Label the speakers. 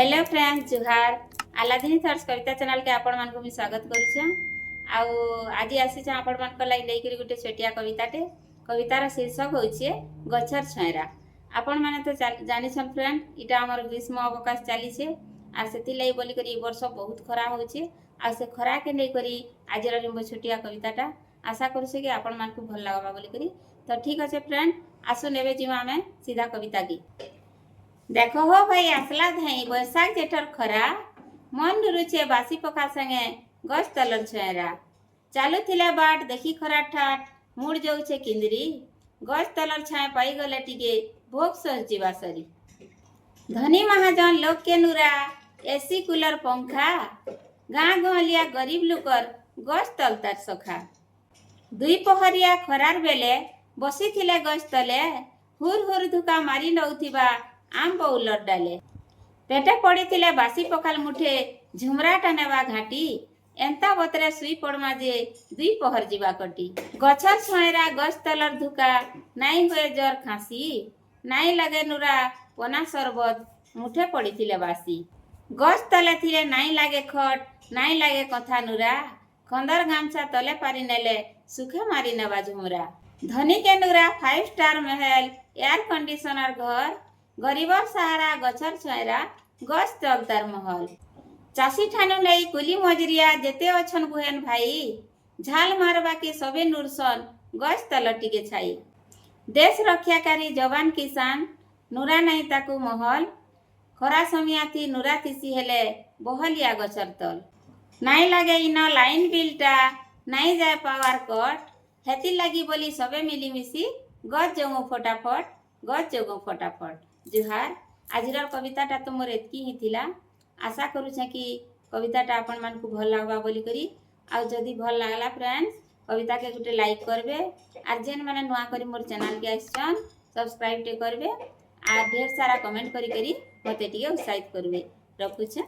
Speaker 1: Hello friends जुहार आलादिनी थर्स कविता channel के आपण मानक मी स्वागत करूछा। आउ आज आसी आपण मानक लागि लेकरी गुटे छोटिया कविताटे। कवितार शीर्षक होइछे गछर छयरा। आपण माने तो जानि छन फ्रेंड इटा हमर ग्रीष्म अवकाश चली छे आ सेति लई बोली करी वर्ष बहुत खरा होइछे आ से खरा के नै करी आजर निम्बो छोटिया कविताटा आशा करू से कि आपण मानक भल लागबा बोली करी। तो ठीक আছে फ्रेंड आसु नेबे जिमा में सीधा कविता की। देखो हो भाई आसला धाई बैसाख जेठर खरा मन रुचे बासी पखा संगे गछ तलर छयरा चालू थिले बाट देखी खरा ठाट मुड़ जाउछे किंदरी गछ तलर छाए पाई गले टिके भोग सर जीवा सरी धनी महाजन लोग के नुरा एसी कूलर पंखा गाँ गहलिया गरीब लुकर गछ तलतार सखा दुई पहरिया खरार बेले बसी थिले गछ तले हुर हुर धुका मारी नौथिबा आम बउलर डाले पेटे पड़ी थिले बासी पखाल मुठे झुमराटा नेवा घाटी एंता बतरे सुई पड़मा जे दुई पहर जीवा कटी गछर छयरा गछ तलर धुका नाई हुए जर खांसी नाई लगे नुरा पना सरबत मुठे पड़ी थिले बासी गछ तले थिले नाई लागे खट नाई लागे कथा नुरा खंदर गामछा तले पारी नेले सुखे मारी नेवा झुमरा धनी के नुरा 5 स्टार महल एयर कंडीशनर घर गरीबर सहारा गछर छयरा गछ तलतार महल चासी ठानु नहीं कुली मजरिया जेते अछन बुहेन भाई झाल मारबा के सबे नुरसन गछ तल टिके छाई देश रक्षाकारी जवान किसान नुरा नहीं ताकू महल खरा समिया थी नुरा थिसी हेले बहलिया गछर तल नाई लागे इन लाइन बिलटा नाई जाए पावर कट हेती लगी बोली सबे मिलीमिशी गछ जगो फटाफट जुहार आजिर कविताटा तो मोर एतकी ही थिला आशा करूछे कि कविताटा आपण मानकु भल लागबा बोली करी आ जदी भल लागला फ्रेंड्स कविता के गुटे लाइक करबे आर जेन माने नुआ करी मोर चैनल के आइछन सब्सक्राइब टे करबे आ ढेर सारा कमेंट करी करी मते टिके उत्साहित करबे रखुछे।